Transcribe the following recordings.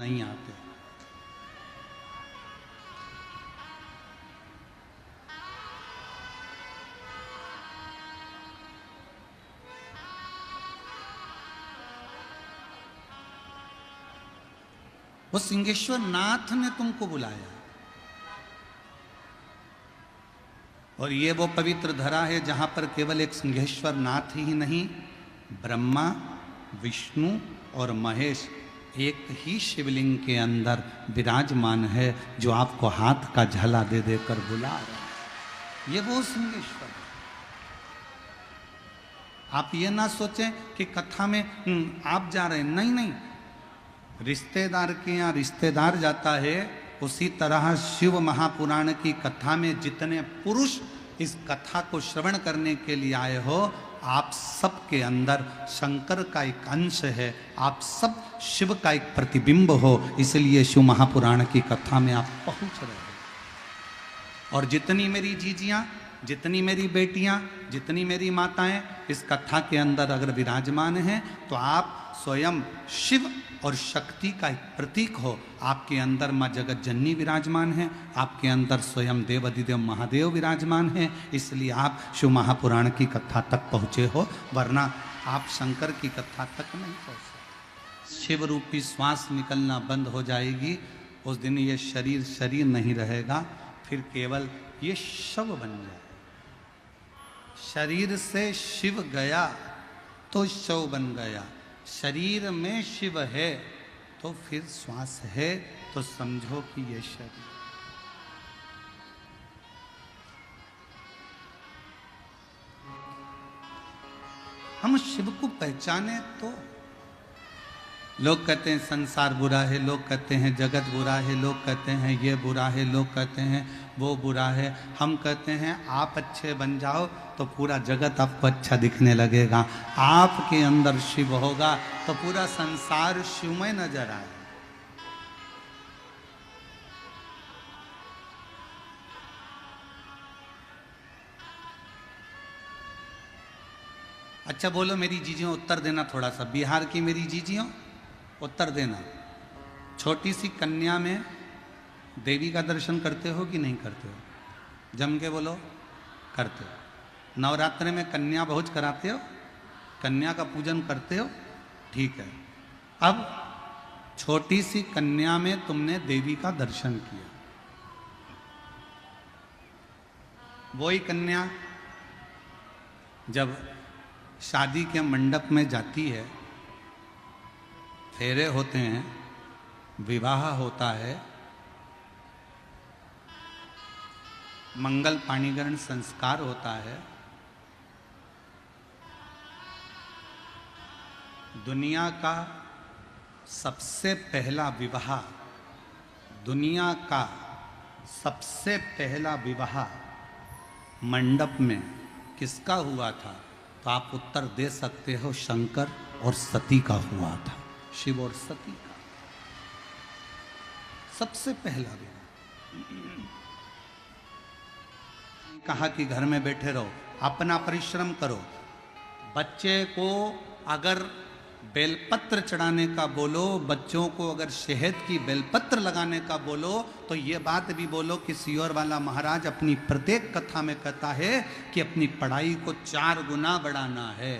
नहीं आते। वो सिंहेश्वर नाथ ने तुमको बुलाया, और ये वो पवित्र धरा है जहां पर केवल एक सिंहेश्वर नाथ ही नहीं, ब्रह्मा, विष्णु और महेश एक ही शिवलिंग के अंदर विराजमान है, जो आपको हाथ का झला दे देकर बुला रहा है। ये वो सिंहेश्वर है। आप ये ना सोचें कि कथा में आप जा रहे हैं, नहीं नहीं, रिश्तेदार के यहाँ रिश्तेदार जाता है, उसी तरह शिव महापुराण की कथा में जितने पुरुष इस कथा को श्रवण करने के लिए आए हो, आप सब के अंदर शंकर का एक अंश है, आप सब शिव का एक प्रतिबिंब हो, इसलिए शिव महापुराण की कथा में आप पहुंच रहे हो। और जितनी मेरी जीजियां, जितनी मेरी बेटियां, जितनी मेरी माताएं इस कथा के अंदर अगर विराजमान हैं, तो आप स्वयं शिव और शक्ति का एक प्रतीक हो। आपके अंदर माँ जगत जननी विराजमान है, आपके अंदर स्वयं देव अधिदेव महादेव विराजमान है, इसलिए आप शिव महापुराण की कथा तक पहुँचे हो, वरना आप शंकर की कथा तक नहीं पहुँचे। शिव रूपी श्वास निकलना बंद हो जाएगी, उस दिन ये शरीर शरीर नहीं रहेगा, फिर केवल ये शव बन जाए। शरीर से शिव गया तो शव बन गया, शरीर में शिव है तो फिर श्वास है, तो समझो कि ये शरीर। हम शिव को पहचाने तो। लोग कहते हैं संसार बुरा है, लोग कहते हैं जगत बुरा है, लोग कहते हैं ये बुरा है, लोग कहते हैं वो बुरा है। हम कहते हैं आप अच्छे बन जाओ तो पूरा जगत आपको अच्छा दिखने लगेगा। आपके अंदर शिव होगा तो पूरा संसार शिवमय नजर आए। अच्छा बोलो मेरी जीजियों, उत्तर देना थोड़ा सा, बिहार की मेरी जीजियों उत्तर देना। छोटी सी कन्या में देवी का दर्शन करते हो कि नहीं करते हो? जम के बोलो, करते हो। नवरात्रि में कन्या भोज कराते हो, कन्या का पूजन करते हो, ठीक है। अब छोटी सी कन्या में तुमने देवी का दर्शन किया, वही कन्या जब शादी के मंडप में जाती है, फेरे होते हैं, विवाह होता है, मंगल पाणिग्रहण संस्कार होता है, दुनिया का सबसे पहला विवाह, दुनिया का सबसे पहला विवाह मंडप में किसका हुआ था? तो आप उत्तर दे सकते हो, शंकर और सती का हुआ था, शिव और सती का सबसे पहला विवाह। कहा कि घर में बैठे रहो, अपना परिश्रम करो। बच्चे को अगर बेलपत्र चढ़ाने का बोलो, बच्चों को अगर शहद की बेलपत्र लगाने का बोलो, तो ये बात भी बोलो कि सियोर वाला महाराज अपनी प्रत्येक कथा में कहता है कि अपनी पढ़ाई को 4 गुना बढ़ाना है,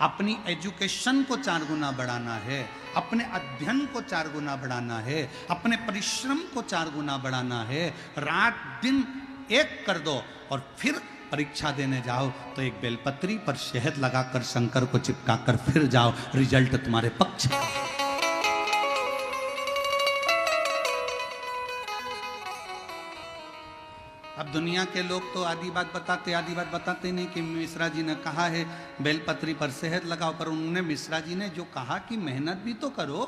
अपनी एजुकेशन को 4 गुना बढ़ाना है, अपने अध्ययन को 4 गुना बढ़ाना है, अपने परिश्रम को 4 गुना बढ़ाना है। रात दिन एक कर दो और फिर परीक्षा देने जाओ तो एक बेलपत्री पर शहद लगाकर शंकर को चिपकाकर फिर जाओ, रिजल्ट तुम्हारे पक्ष का। अब दुनिया के लोग तो आधी बात बताते नहीं कि मिश्रा जी ने कहा है बेलपत्री पर शहद लगाओ, पर उन्होंने मिश्रा जी ने जो कहा कि मेहनत भी तो करो,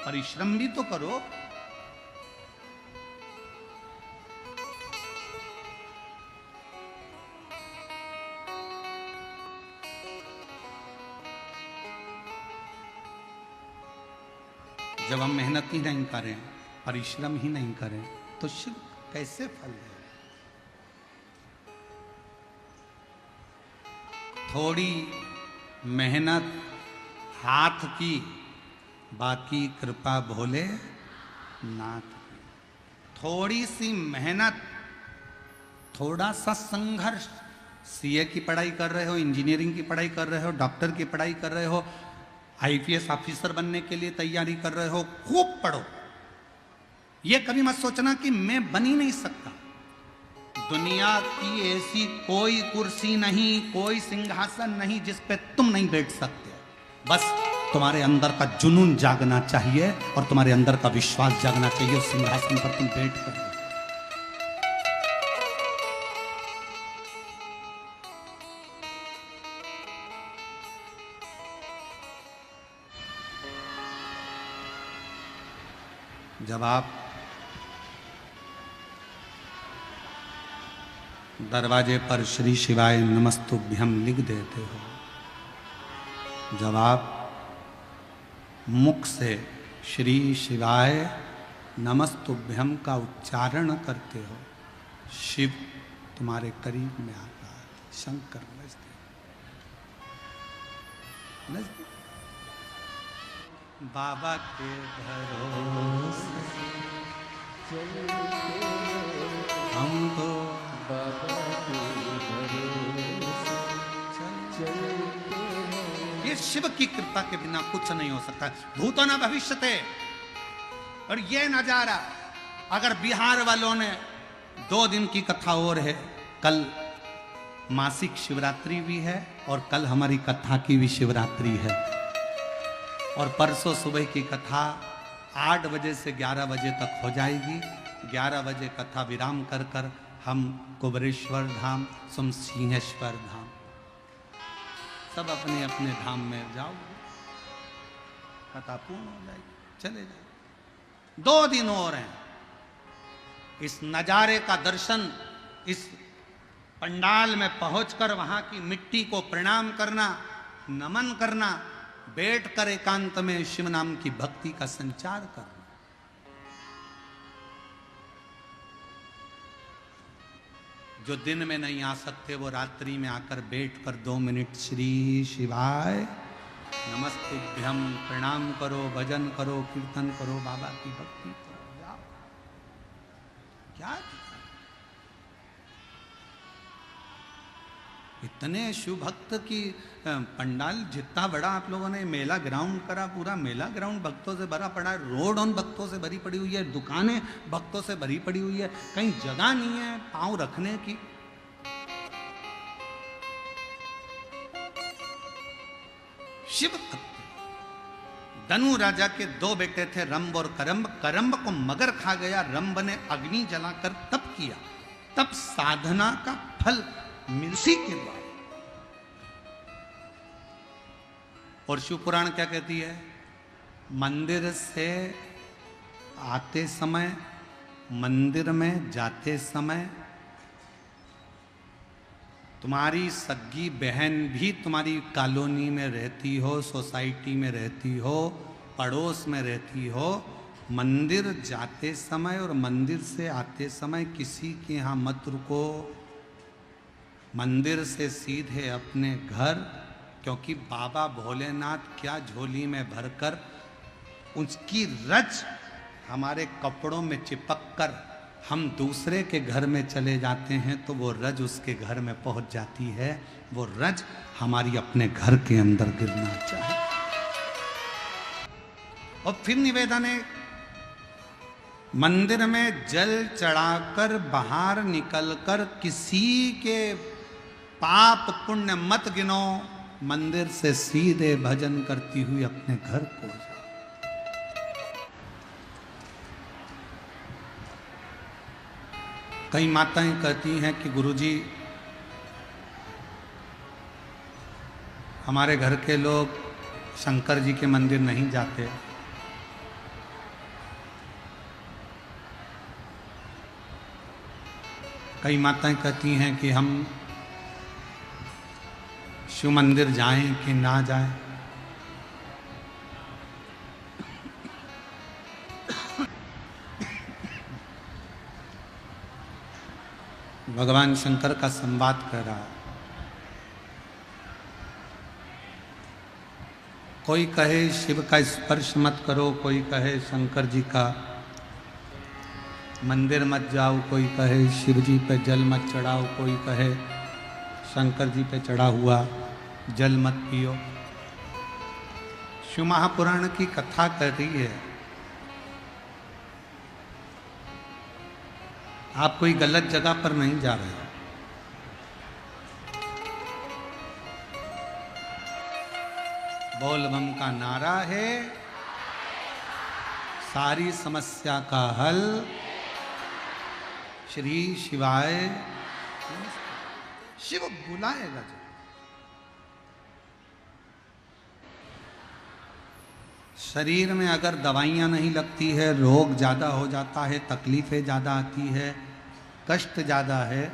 परिश्रम भी तो करो। जब हम मेहनत ही नहीं करें, परिश्रम ही नहीं करें, तो शिव कैसे फल दे? थोड़ी मेहनत हाथ की बाकी कृपा भोले नाथ। थोड़ी सी मेहनत, थोड़ा सा संघर्ष, सीए की पढ़ाई कर रहे हो, इंजीनियरिंग की पढ़ाई कर रहे हो, डॉक्टर की पढ़ाई कर रहे हो, आईपीएस ऑफिसर बनने के लिए तैयारी कर रहे हो, खूब पढ़ो। ये कभी मत सोचना कि मैं बन ही नहीं सकता। दुनिया की ऐसी कोई कुर्सी नहीं, कोई सिंहासन नहीं जिस पे तुम नहीं बैठ सकते। बस तुम्हारे अंदर का जुनून जागना चाहिए और तुम्हारे अंदर का विश्वास जागना चाहिए। उस सिंहासन पर तुम बैठ कर जब आप दरवाजे पर श्री शिवाय नमस्तुभ्यम लिख देते हो, जब आप मुख से श्री शिवाय नमस्तुभ्यम का उच्चारण करते हो, शिव तुम्हारे करीब में आता है, शंकर नजदीक। बाबा के भरोसे हमको, बाबा के भरोसे ये शिव की कृपा के बिना कुछ नहीं हो सकता। भूतो न भविष्यते। और ये नजारा अगर बिहार वालों ने 2 दिन की कथा और है, कल मासिक शिवरात्रि भी है और कल हमारी कथा की भी शिवरात्रि है, और परसों सुबह की कथा 8 बजे से 11 बजे तक हो जाएगी। 11 बजे कथा विराम कर कर हम कुबरेश्वर धाम, सिंहेश्वर धाम, सब अपने अपने धाम में जाओ, कथा पूर्ण हो जाएगी, चले जाओ। 2 दिन और हैं। इस नजारे का दर्शन, इस पंडाल में पहुंचकर वहां की मिट्टी को प्रणाम करना, नमन करना, बैठकर एकांत में शिव नाम की भक्ति का संचार करना। जो दिन में नहीं आ सकते वो रात्रि में आकर बैठकर 2 मिनट श्री शिवाय नमस्तुभ्यम प्रणाम करो, भजन करो, कीर्तन करो, बाबा की भक्ति करो, जाओ। क्या इतने शिव भक्त की पंडाल, जितना बड़ा आप लोगों ने मेला ग्राउंड करा, पूरा मेला ग्राउंड भक्तों से भरा पड़ा है, रोड ऑन भक्तों से भरी पड़ी हुई है, दुकानें भक्तों से भरी पड़ी हुई है, कहीं जगह नहीं है पांव रखने की। शिव भक्त। धनु राजा के 2 बेटे थे, रंब और करम्ब। करम्ब को मगर खा गया, रंब ने अग्नि जलाकर तप किया, तब साधना का फल मिलती के द्वारा। और शिव पुराण क्या कहती है? मंदिर से आते समय, मंदिर में जाते समय तुम्हारी सगी बहन भी तुम्हारी कॉलोनी में रहती हो, सोसाइटी में रहती हो, पड़ोस में रहती हो, मंदिर जाते समय और मंदिर से आते समय किसी के यहाँ मत रुको। मंदिर से सीधे अपने घर, क्योंकि बाबा भोलेनाथ क्या झोली में भरकर उसकी रज हमारे कपड़ों में चिपक कर हम दूसरे के घर में चले जाते हैं तो वो रज उसके घर में पहुंच जाती है। वो रज हमारी अपने घर के अंदर गिरना चाहिए। और फिर निवेदन है, मंदिर में जल चढ़ाकर बाहर निकलकर किसी के पाप पुण्य मत गिनो, मंदिर से सीधे भजन करती हुई अपने घर को जाओ। कई माताएं कहती हैं कि गुरुजी हमारे घर के लोग शंकर जी के मंदिर नहीं जाते, कई माताएं कहती हैं कि हम शिव मंदिर जाएं कि ना जाएं। भगवान शंकर का संवाद कर रहा, कोई कहे शिव का स्पर्श मत करो, कोई कहे शंकर जी का मंदिर मत जाओ, कोई कहे शिव जी पे जल मत चढ़ाओ, कोई कहे शंकर जी पे चढ़ा हुआ जल मत पियो। शिव महापुराण की कथा कर रही है, आप कोई गलत जगह पर नहीं जा रहे। बोल बम का नारा है, सारी समस्या का हल श्री शिवाय। शिव बुलाएगा जो। शरीर में अगर दवाइयां नहीं लगती है, रोग ज्यादा हो जाता है, तकलीफें ज्यादा आती है, कष्ट ज्यादा है,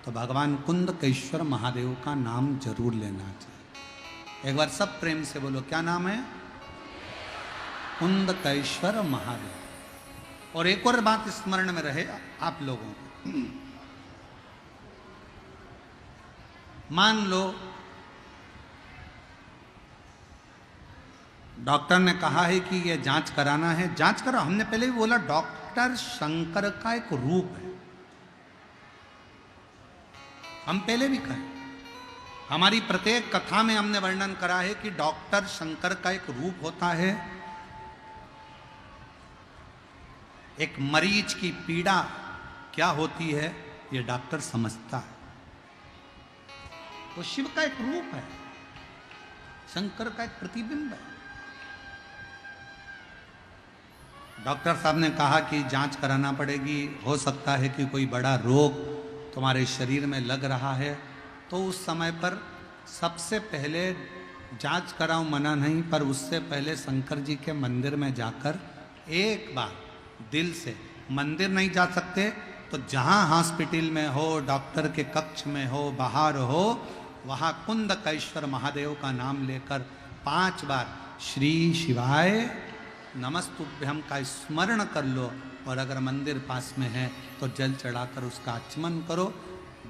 तो भगवान कुंदकेश्वर महादेव का नाम जरूर लेना चाहिए। एक बार सब प्रेम से बोलो, क्या नाम है? कुंदकेश्वर महादेव। और एक और बात स्मरण में रहे आप लोगों को, मान लो डॉक्टर ने कहा है कि ये जांच कराना है, जांच करो। हमने पहले भी बोला डॉक्टर शंकर का एक रूप है, हम पहले भी कहे, हमारी प्रत्येक कथा में हमने वर्णन करा है कि डॉक्टर शंकर का एक रूप होता है। एक मरीज की पीड़ा क्या होती है ये डॉक्टर समझता है। तो शिव का एक रूप है, शंकर का एक प्रतिबिंब है। डॉक्टर साहब ने कहा कि जांच कराना पड़ेगी, हो सकता है कि कोई बड़ा रोग तुम्हारे शरीर में लग रहा है। तो उस समय पर सबसे पहले जांच कराओ, मना नहीं, पर उससे पहले शंकर जी के मंदिर में जाकर एक बार दिल से, मंदिर नहीं जा सकते तो जहां हॉस्पिटल में हो, डॉक्टर के कक्ष में हो, बाहर हो, वहां कुंदकेश्वर महादेव का नाम लेकर 5 बार श्री शिवाय नमस्तुभ्यम का स्मरण कर लो। और अगर मंदिर पास में है तो जल चढ़ाकर उसका आचमन करो,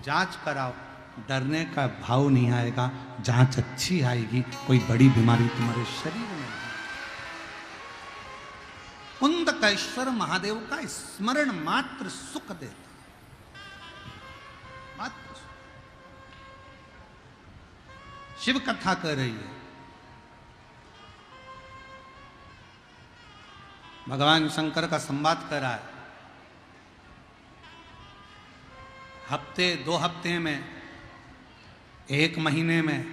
जांच कराओ। डरने का भाव नहीं आएगा, जांच अच्छी आएगी, कोई बड़ी बीमारी तुम्हारे शरीर में नहीं। कुंदकेश्वर महादेव का स्मरण मात्र सुख देता, मात्र। शिव कथा कर रही है, भगवान शंकर का संवाद कर रहा है। हफ्ते 2 हफ्ते में, 1 महीने में,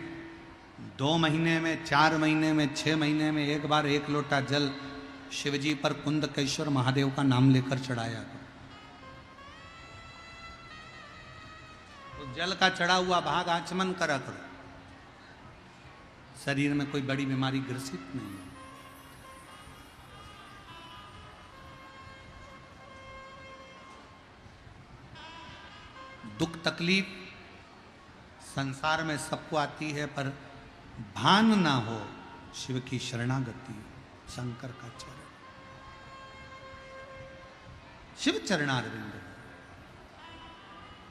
2 महीने में, 4 महीने में, 6 महीने में एक बार 1 लोटा जल शिवजी पर कुंदकेश्वर महादेव का नाम लेकर चढ़ाया करो। तो जल का चढ़ा हुआ भाग आचमन करा करो, शरीर में कोई बड़ी बीमारी ग्रसित नहीं है। दुख तकलीफ संसार में सबको आती है, पर भान ना हो शिव की शरणागति, शंकर का चरण, शिव चरणारविंद।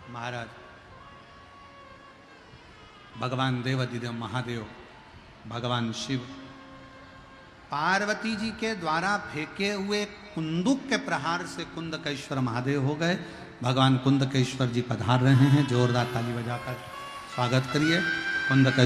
महाराज भगवान देवाधिदेव महादेव, भगवान शिव पार्वती जी के द्वारा फेंके हुए कुंदुक के प्रहार से कुंदकेश्वर महादेव हो गए। भगवान कुंदकेश्वर जी पधार रहे हैं, जोरदार ताली बजाकर स्वागत करिए कुंदकेश्वर।